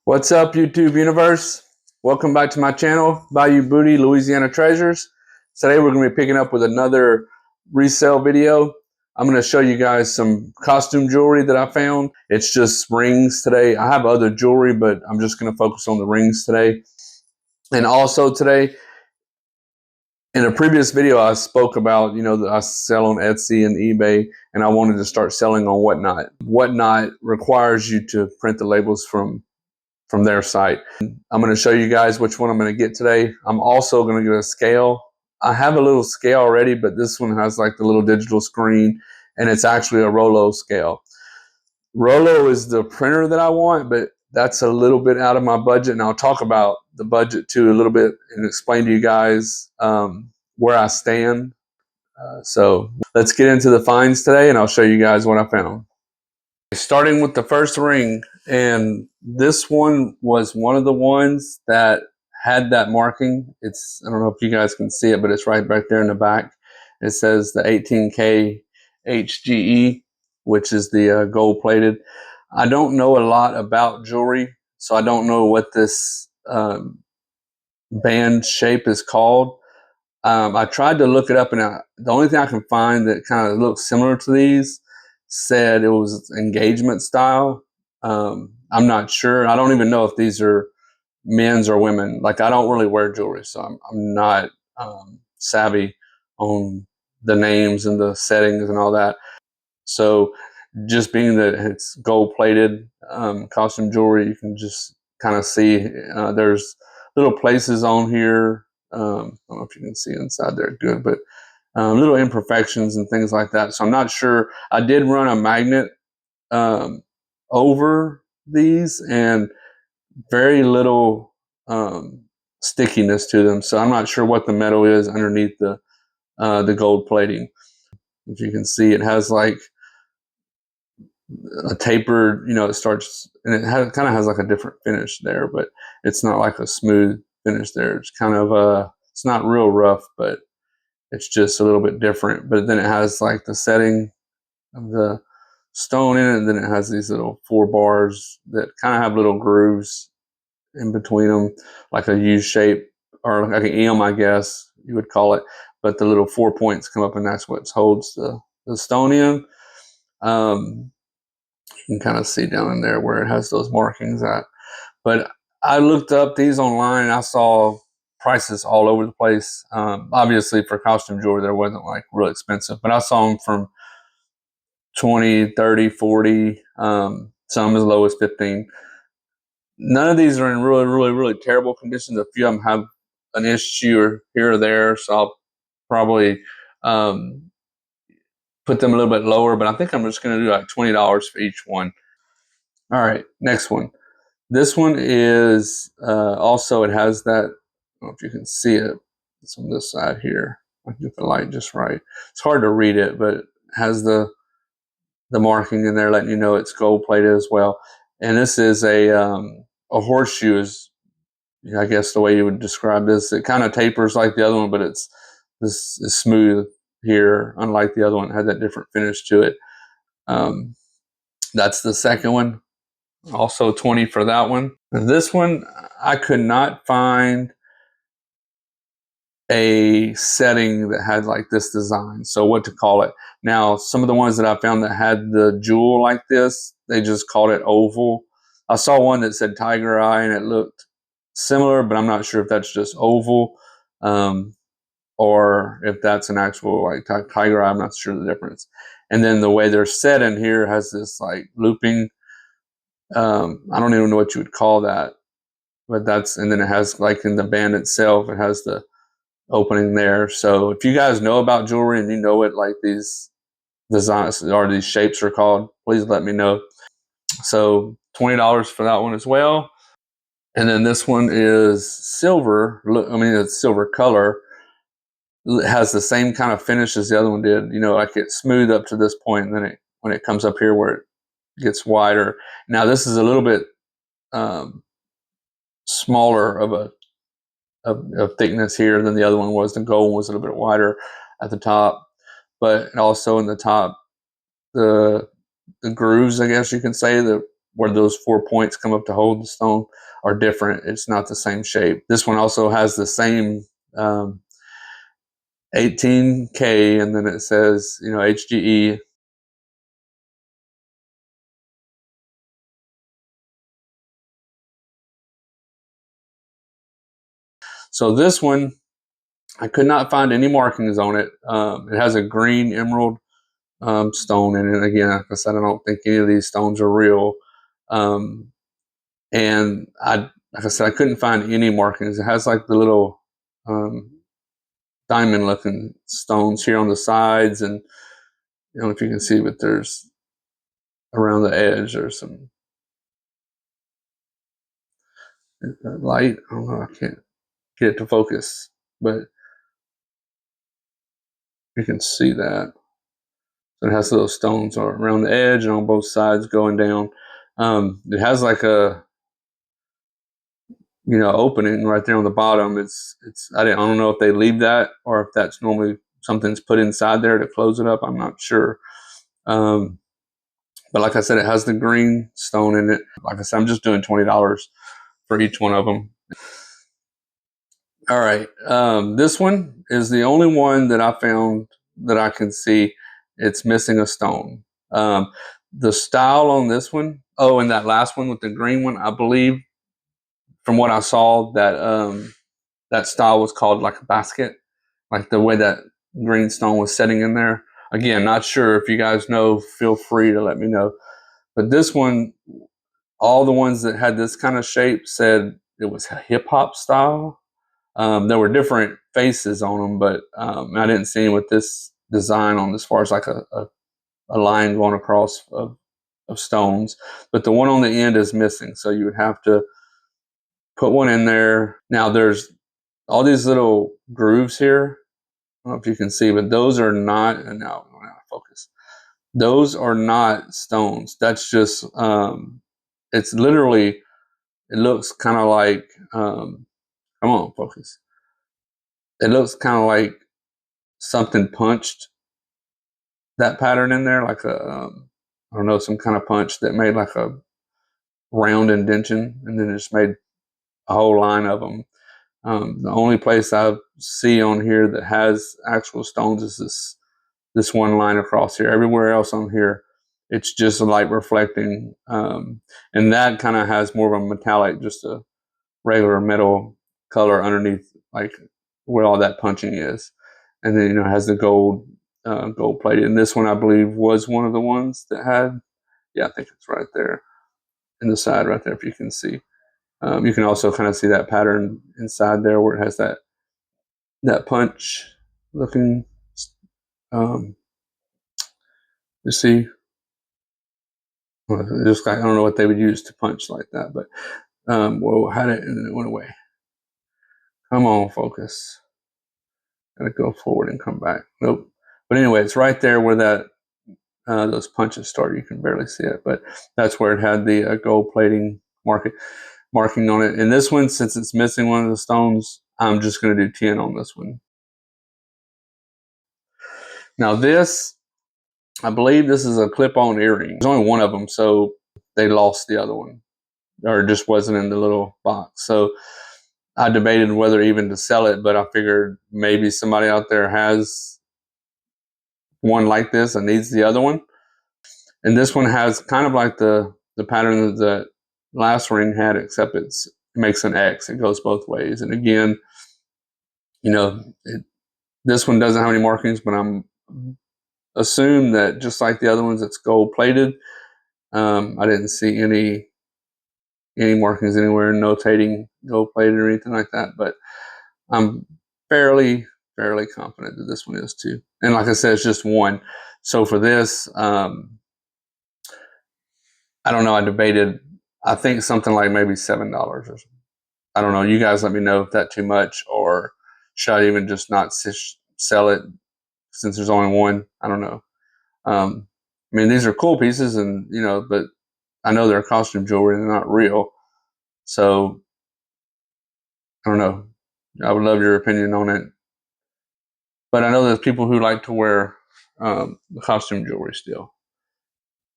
What's up, YouTube universe? Welcome back to my channel, Bayou Booty, Louisiana Treasures. Today we're going to be picking up with another resale video. I'm going to show you guys some costume jewelry that I found. It's just rings today. I have other jewelry, but I'm just going to focus on the rings today. And also today, in a previous video, I spoke about, that I sell on Etsy and eBay, and I wanted to start selling on Whatnot. Whatnot requires you to print the labels from their site. I'm going to show you guys which one I'm going to get today. I'm also going to get a scale. I have a little scale already, but this one has like the little digital screen, and it's actually a Rollo scale. Rollo is the printer that I want, but that's a little bit out of my budget, and I'll talk about the budget too a little bit and explain to you guys where I stand. So let's get into the finds today, and I'll show you guys what I found. Starting with the first ring, and this one was one of the ones that had that marking. I don't know if you guys can see it, but it's right back there in the back. It says the 18K HGE, which is the gold plated. I don't know a lot about jewelry, so I don't know what this band shape is called. I tried to look it up, and the only thing I can find that kind of looks similar to these said it was engagement style. I'm not sure. I don't even know if these are men's or women. Like, I don't really wear jewelry, so I'm not savvy on the names and the settings and all that. So just being that it's gold plated costume jewelry, you can just kind of see there's little places on here. I don't know if you can see inside there good, but little imperfections and things like that. So I'm not sure. I did run a magnet over these, and very little stickiness to them. So I'm not sure what the metal is underneath the gold plating. If you can see, it has like a tapered, it starts, and it kind of has like a different finish there, but it's not like a smooth finish there. It's kind of it's not real rough, but it's just a little bit different. But then it has like the setting of the stone in it, and then it has these little 4 bars that kind of have little grooves in between them, like a U shape, or like an M, I guess you would call it. But the little 4 points come up, and that's what holds the stone in. You can kind of see down in there where it has those markings at. But I looked up these online, and I saw prices all over the place. Obviously, for costume jewelry, there wasn't like real expensive, but I saw them from 20, 30, 40, some as low as 15. None of these are in really terrible conditions. A few of them have an issue or here or there, so I'll probably put them a little bit lower, but I think I'm just going to do like $20 for each one. All right, next one. This one is also, it has that, I don't know if you can see it. It's on this side here. I can get the light just right. It's hard to read it, but it has the marking in there letting you know it's gold plated as well. And this is a horseshoe, is I guess the way you would describe this. It kind of tapers like the other one, but this is smooth here, unlike the other one. It had that different finish to it. That's the second one. Also 20 for that one. And this one, I could not find a setting that had like this design, so what to call it. Now, some of the ones that I found that had the jewel like this, they just called it oval. I saw one that said tiger eye, and it looked similar, but I'm not sure if that's just oval or if that's an actual like tiger eye. I'm not sure the difference. And then the way they're set in here has this like looping, I don't even know what you would call that, but and then it has like in the band itself, it has the opening there. So if you guys know about jewelry and you know what like these designs or these shapes are called, please let me know. So $20 for that one as well. And then this one is silver. I mean, it's silver color. It has the same kind of finish as the other one did. Like it's smooth up to this point, and then when it comes up here where it gets wider. Now this is a little bit smaller of thickness here than the other one was. The gold was a little bit wider at the top, but also in the top, the grooves, I guess you can say, the where those 4 points come up to hold the stone are different. It's not the same shape. This one also has the same 18K, and then it says, you know, HGE. So this one, I could not find any markings on it. It has a green emerald stone in it. Again, like I said, I don't think any of these stones are real. And like I said, I couldn't find any markings. It has like the little diamond-looking stones here on the sides, and I don't know if you can see, but there's around the edge there's some light. I don't know. I can't get it to focus, but you can see that. So it has those stones around the edge and on both sides going down. It has like a, you know, opening right there on the bottom. I don't know if they leave that or if that's normally something's put inside there to close it up. I'm not sure. But like I said, it has the green stone in it. Like I said, I'm just doing $20 for each one of them. All right. This one is the only one that I found that I can see it's missing a stone. The style on this one, oh, and that last one with the green one, I believe from what I saw that that style was called like a basket, like the way that green stone was setting in there. Again, not sure. If you guys know, feel free to let me know. But this one, all the ones that had this kind of shape said it was hip hop style. There were different faces on them, but I didn't see any with this design on as far as like a line going across of stones. But the one on the end is missing, so you would have to put one in there. Now there's all these little grooves here. I don't know if you can see, but those are not, and now I'm out of focus. Those are not stones. That's just, it's literally, it looks kind of like, come on, focus. It looks kind of like something punched that pattern in there, like I don't know, some kind of punch that made like a round indentation, and then it just made a whole line of them. The only place I see on here that has actual stones is this one line across here. Everywhere else on here, it's just light reflecting, and that kind of has more of a metallic, just a regular metal color underneath, like where all that punching is, and then, you know, it has the gold gold plated. And this one, I believe, was one of the ones that had. Yeah, I think it's right there in the side, right there. If you can see, you can also kind of see that pattern inside there where it has that punch looking. Um, you see, just like, I don't know what they would use to punch like that, but well, had it and it went away. Come on, focus. Gotta go forward and come back. Nope. But anyway, it's right there where that those punches start. You can barely see it, but that's where it had the gold plating marking on it. And this one, since it's missing one of the stones, I'm just going to do 10 on this one. Now this, I believe this is a clip-on earring. There's only one of them, so they lost the other one, or it just wasn't in the little box. So I debated whether even to sell it, but I figured maybe somebody out there has one like this and needs the other one. And this one has kind of like the pattern that the last ring had, except it makes an X. It goes both ways. And again, you know, this one doesn't have any markings, but I'm assume that just like the other ones, it's gold plated. I didn't see any markings anywhere notating gold plated or anything like that, but I'm fairly confident that this one is too. And like I said, it's just one. So for this, I don't know. I debated. I think something like maybe $7 or something. I don't know. You guys let me know if that's too much, or should I even just not sell it since there's only one? I don't know. I mean, these are cool pieces, and you know, but I know they're costume jewelry and they're not real. So I don't know. I would love your opinion on it. But I know there's people who like to wear the costume jewelry still.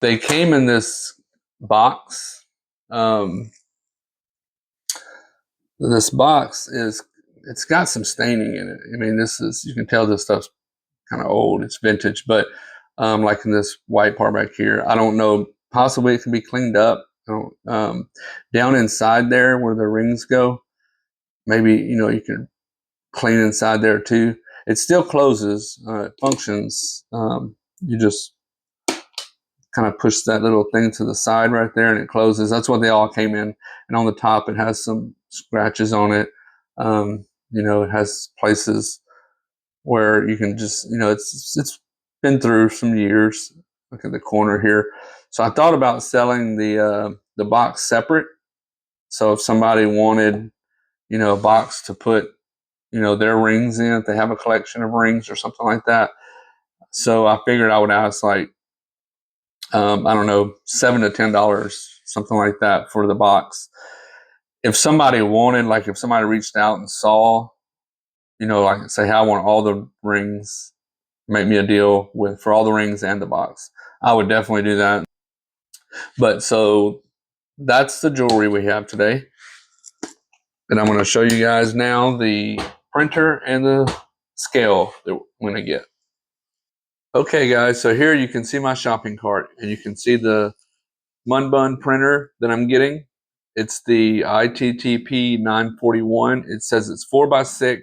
They came in this box. This box it's got some staining in it. I mean, this is, you can tell this stuff's kind of old. It's vintage, but like in this white part back here, I don't know. Possibly it can be cleaned up. I don't, down inside there where the rings go, maybe, you know, you can clean inside there too. It still closes. It functions. You just kind of push that little thing to the side right there and it closes. That's what they all came in. And on the top, it has some scratches on it. You know, it has places where you can just, you know, it's been through some years. Look at the corner here. So I thought about selling the box separate. So if somebody wanted, you know, a box to put, you know, their rings in, if they have a collection of rings or something like that. So I figured I would ask like, I don't know, $7 to $10, something like that for the box. If somebody wanted, like if somebody reached out and saw, you know, like say, hey, I want all the rings, make me a deal with for all the rings and the box, I would definitely do that. But so that's the jewelry we have today. And I'm going to show you guys now the printer and the scale that we're going to get. Okay, guys, so here you can see my shopping cart, and you can see the Munbyn printer that I'm getting. It's the ITTP 941. It says it's 4x6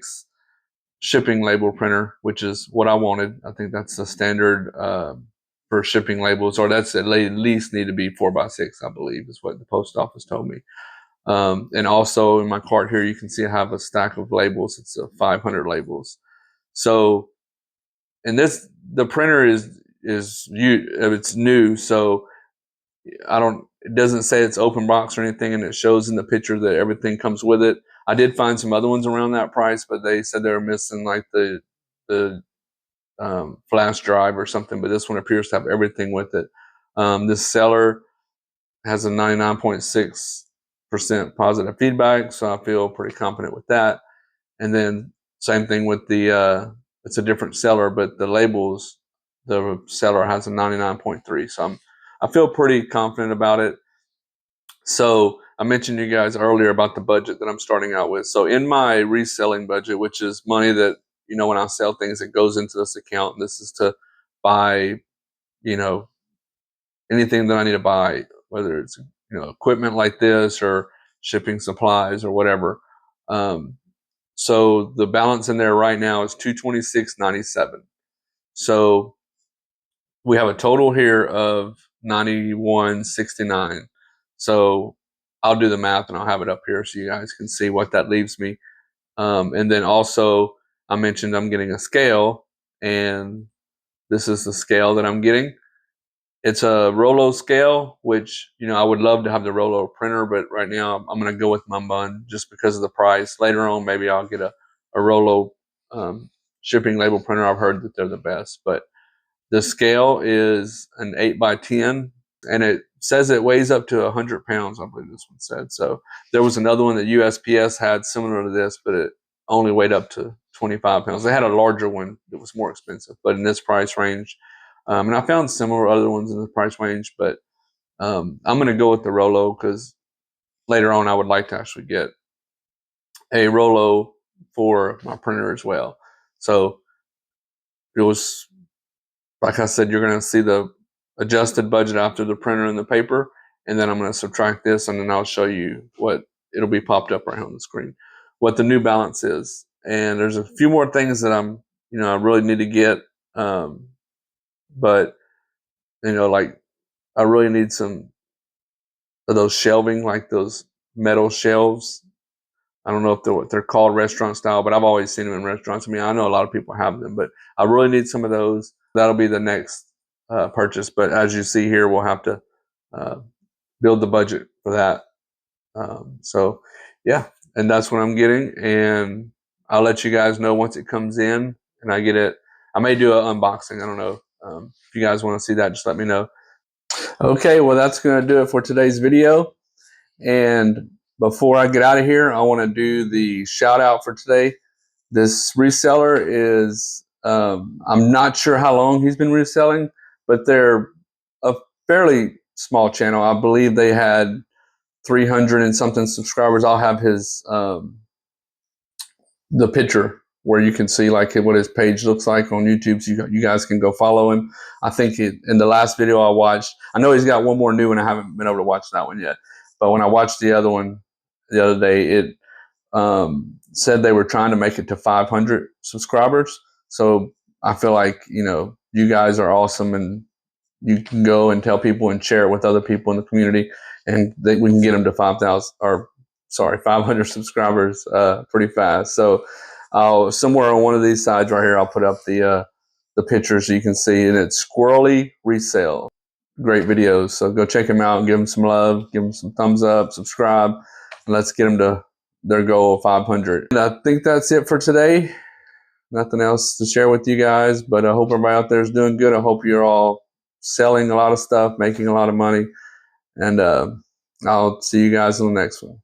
shipping label printer, which is what I wanted. I think that's the standard for shipping labels, or that's at least need to be 4x6, I believe, is what the post office told me. And also in my cart here, you can see I have a stack of labels. It's 500 labels. So, and this, the printer it's new, so it doesn't say it's open box or anything, and it shows in the picture that everything comes with it. I did find some other ones around that price, but they said they were missing like the flash drive or something, but this one appears to have everything with it. This seller has a 99.6% positive feedback, so I feel pretty confident with that. And then same thing with the it's a different seller, but the labels, the seller has a 99.3, so I feel pretty confident about it. So I mentioned to you guys earlier about the budget that I'm starting out with. So in my reselling budget, which is money that, you know, when I sell things, it goes into this account. This is to buy, you know, anything that I need to buy, whether it's, you know, equipment like this or shipping supplies or whatever. So the balance in there right now is $226.97. So we have a total here of $91.69. So I'll do the math and I'll have it up here so you guys can see what that leaves me. And then also I mentioned I'm getting a scale, and this is the scale that I'm getting. It's a Rollo scale, which, you know, I would love to have the Rollo printer, but right now I'm going to go with Munbyn just because of the price. Later on, maybe I'll get a Rollo shipping label printer. I've heard that they're the best, but the scale is an 8x10, and it says it weighs up to 100 pounds, I believe this one said. So there was another one that USPS had similar to this, but it only weighed up to 25 pounds. They had a larger one that was more expensive, but in this price range. And I found similar other ones in the price range, but I'm going to go with the Rollo because later on I would like to actually get a Rollo for my printer as well. So it was, like I said, you're going to see the adjusted budget after the printer and the paper, and then I'm going to subtract this, and then I'll show you what it'll be popped up right on the screen, what the new balance is. And there's a few more things that I really need to get, but like I really need some of those shelving, like those metal shelves. I don't know if they're called restaurant style, but I've always seen them in restaurants. I mean, I know a lot of people have them, but I really need some of those. That'll be the next purchase. But as you see here, we'll have to build the budget for that. So, yeah, and that's what I'm getting. And I'll let you guys know once it comes in and I get it. I may do an unboxing. I don't know. If you guys want to see that, just let me know. Okay, well, that's going to do it for today's video. And before I get out of here, I want to do the shout out for today. This reseller is, I'm not sure how long he's been reselling, but they're a fairly small channel. I believe they had 300 and something subscribers. I'll have his the picture where you can see like what his page looks like on YouTube. So you guys can go follow him. I think in the last video I watched, I know he's got one more new one. I haven't been able to watch that one yet. But when I watched the other one the other day, it said they were trying to make it to 500 subscribers. So I feel like, you guys are awesome, and you can go and tell people and share it with other people in the community, and we can get them to 500 subscribers pretty fast. So somewhere on one of these sides right here, I'll put up the pictures so you can see, and it's Squirrely Resale. Great videos. So go check them out and give them some love, give them some thumbs up, subscribe, and let's get them to their goal of 500. And I think that's it for today. Nothing else to share with you guys, but I hope everybody out there is doing good. I hope you're all selling a lot of stuff, making a lot of money, and I'll see you guys in the next one.